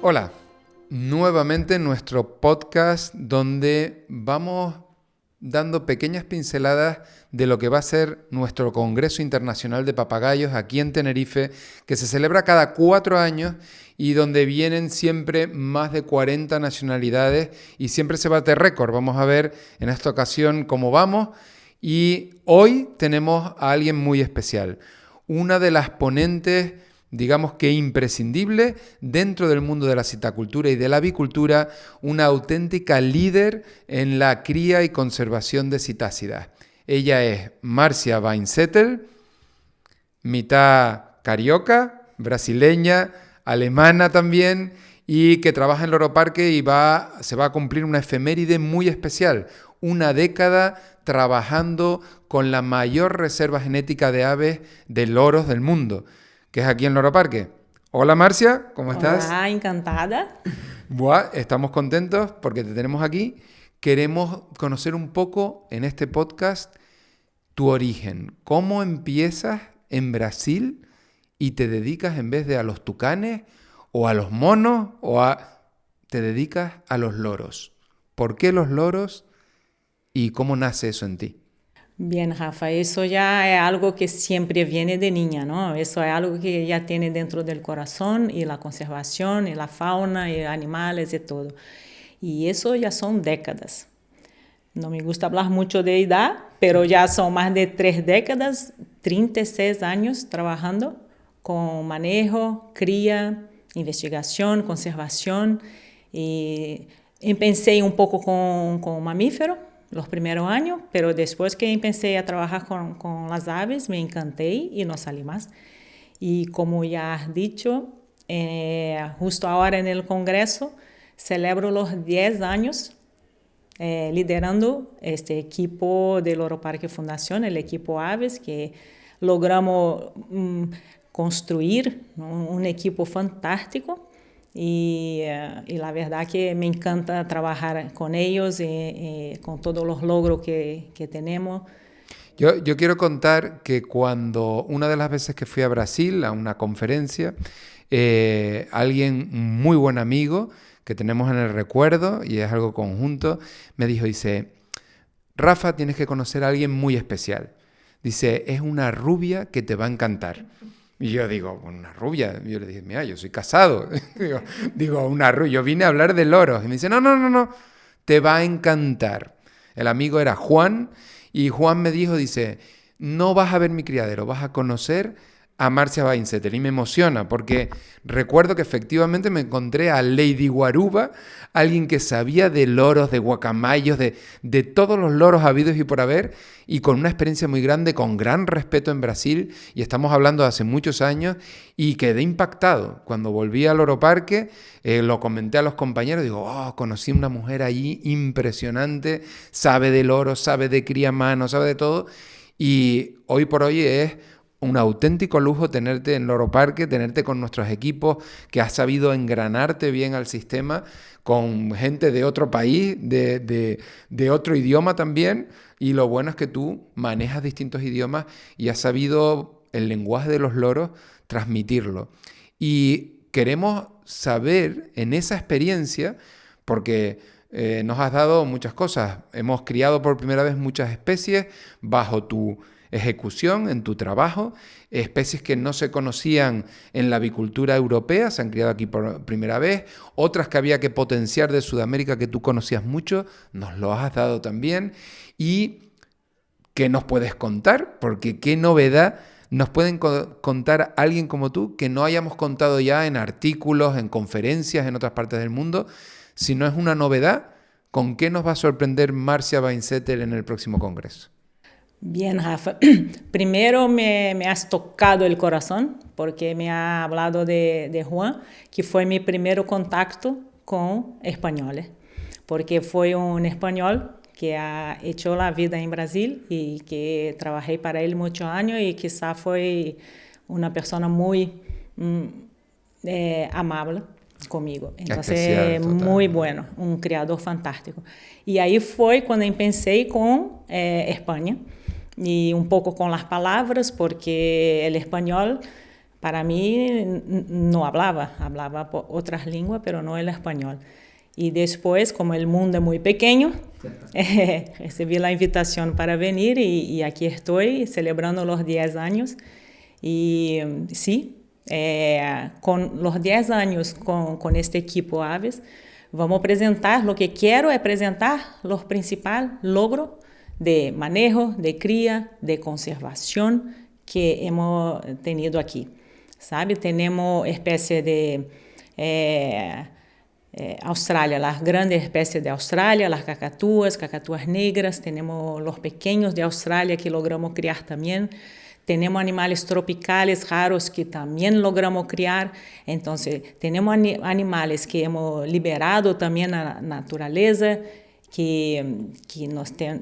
Hola, nuevamente nuestro podcast donde vamos dando pequeñas pinceladas de lo que va a ser nuestro Congreso Internacional de Papagayos aquí en Tenerife, que se celebra cada 4 años y donde vienen siempre más de 40 nacionalidades y siempre se bate récord. Vamos a ver en esta ocasión cómo vamos y hoy tenemos a alguien muy especial, una de las ponentes, digamos que imprescindible dentro del mundo de la citacultura y de la avicultura, una auténtica líder en la cría y conservación de citácidas. Ella es Marcia Weinzettel, mitad carioca, brasileña, alemana también, y que trabaja en Loro Parque y se va a cumplir una efeméride muy especial, una década trabajando con la mayor reserva genética de aves de loros del mundo, que es aquí en Loro Parque. Hola Marcia, ¿cómo estás? Hola, encantada. Buah, estamos contentos porque te tenemos aquí. Queremos conocer un poco en este podcast tu origen. ¿Cómo empiezas en Brasil y te dedicas en vez de a los tucanes o a los monos te dedicas a los loros? ¿Por qué los loros y cómo nace eso en ti? Bien, Rafa, eso ya es algo que siempre viene de niña, ¿no? Eso es algo que ya tiene dentro del corazón y la conservación y la fauna y animales y todo. Y eso ya son décadas. No me gusta hablar mucho de edad, pero ya son más de 3 décadas, 36 años trabajando con manejo, cría, investigación, conservación. Y empecé un poco con mamíferos los primeros años, pero después que empecé a trabajar con las aves, me encanté y no salí más. Y como ya has dicho, justo ahora en el Congreso celebro los 10 años liderando este equipo de Loro Parque Fundación, el equipo Aves, que logramos construir un equipo fantástico. Y la verdad que me encanta trabajar con ellos con todos los logros que tenemos. Yo quiero contar que cuando una de las veces que fui a Brasil a una conferencia, alguien muy buen amigo que tenemos en el recuerdo y es algo conjunto, me dice, Rafa, tienes que conocer a alguien muy especial. Dice, es una rubia que te va a encantar. Y yo digo, una rubia. Y yo le dije, mira, yo soy casado. digo, una rubia. Yo vine a hablar de loros. Y me dice, no, te va a encantar. El amigo era Juan. Y Juan me dice, no vas a ver mi criadero, vas a conocer a Marcia Weinzettel. Y me emociona porque recuerdo que efectivamente me encontré a Lady Guaruba, alguien que sabía de loros, de guacamayos, de todos los loros habidos y por haber, y con una experiencia muy grande, con gran respeto en Brasil, y estamos hablando de hace muchos años, y quedé impactado. Cuando volví al Loro Parque, lo comenté a los compañeros, digo, conocí una mujer allí impresionante, sabe de loros, sabe de cría mano, sabe de todo, y hoy por hoy es un auténtico lujo tenerte en Loro Parque, tenerte con nuestros equipos, que has sabido engranarte bien al sistema, con gente de otro país, de otro idioma también, y lo bueno es que tú manejas distintos idiomas y has sabido el lenguaje de los loros transmitirlo. Y queremos saber en esa experiencia, porque nos has dado muchas cosas, hemos criado por primera vez muchas especies bajo tu ejecución, en tu trabajo, especies que no se conocían en la avicultura europea, se han criado aquí por primera vez, otras que había que potenciar de Sudamérica que tú conocías mucho, nos lo has dado también. ¿Y qué nos puedes contar? Porque qué novedad nos pueden contar alguien como tú que no hayamos contado ya en artículos, en conferencias en otras partes del mundo. Si no es una novedad, ¿con qué nos va a sorprender Marcia Weinzettel en el próximo congreso? Bien, Rafa. Primero me has tocado el corazón porque me ha hablado de Juan, que fue mi primer contacto con españoles, porque fue un español que ha hecho la vida en Brasil y que trabajé para él muchos años y quizá fue una persona muy amable conmigo. Especial, Entonces, total. muy bueno, un criador fantástico. Y ahí fue cuando empecé con España y un poco con las palabras, porque el español para mí no hablaba otras lenguas, pero no el español. Y después, como el mundo es muy pequeño, recibí la invitación para venir y aquí estoy celebrando los 10 años. Y sí, con los 10 años con este equipo Aves, vamos a presentar, lo que quiero es presentar los principales logros de manejo, de cría, de conservación que hemos tenido aquí. ¿Sabe? Tenemos especies de Australia, las grandes especies de Australia, las cacatúas negras, tenemos los pequeños de Australia que logramos criar también. Tenemos animales tropicales raros que también logramos criar. Entonces, tenemos animales que hemos liberado también a la naturaleza, que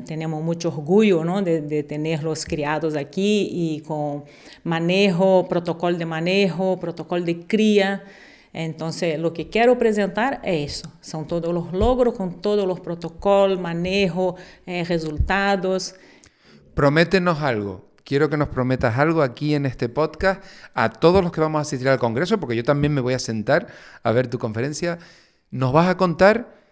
tenemos mucho orgullo, ¿no? de tenerlos criados aquí y con manejo, protocolo de cría. Entonces, lo que quiero presentar es eso. Son todos los logros con todos los protocolos, manejo, resultados. Prométenos algo. Quiero que nos prometas algo aquí en este podcast a todos los que vamos a asistir al congreso, porque yo también me voy a sentar a ver tu conferencia. Nos vas a contar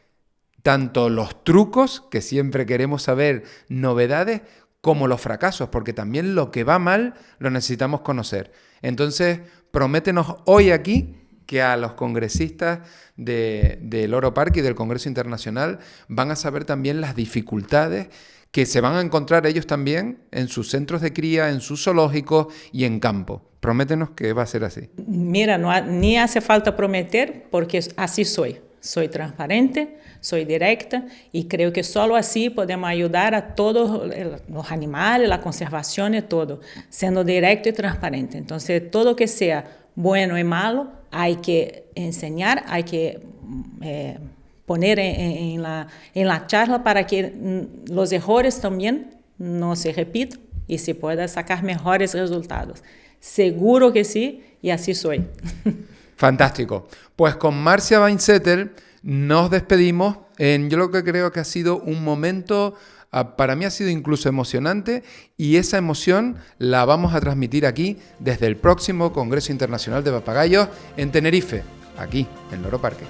tanto los trucos, que siempre queremos saber novedades, como los fracasos, porque también lo que va mal lo necesitamos conocer. Entonces, prométenos hoy aquí que a los congresistas del Loro Parque y del Congreso Internacional van a saber también las dificultades que se van a encontrar ellos también en sus centros de cría, en sus zoológicos y en campo. Prométenos que va a ser así. Mira, ni hace falta prometer, porque así soy. Soy transparente, soy directa y creo que solo así podemos ayudar a todos los animales, la conservación y todo, siendo directo y transparente. Entonces, todo que sea bueno y malo, hay que enseñar, hay que poner en la charla para que los errores también no se repitan y se pueda sacar mejores resultados. Seguro que sí, y así soy. Fantástico. Pues con Marcia Weinzettel nos despedimos. Yo lo que creo que ha sido un momento, para mí ha sido incluso emocionante, y esa emoción la vamos a transmitir aquí desde el próximo Congreso Internacional de Papagayos en Tenerife, aquí en Loro Parque.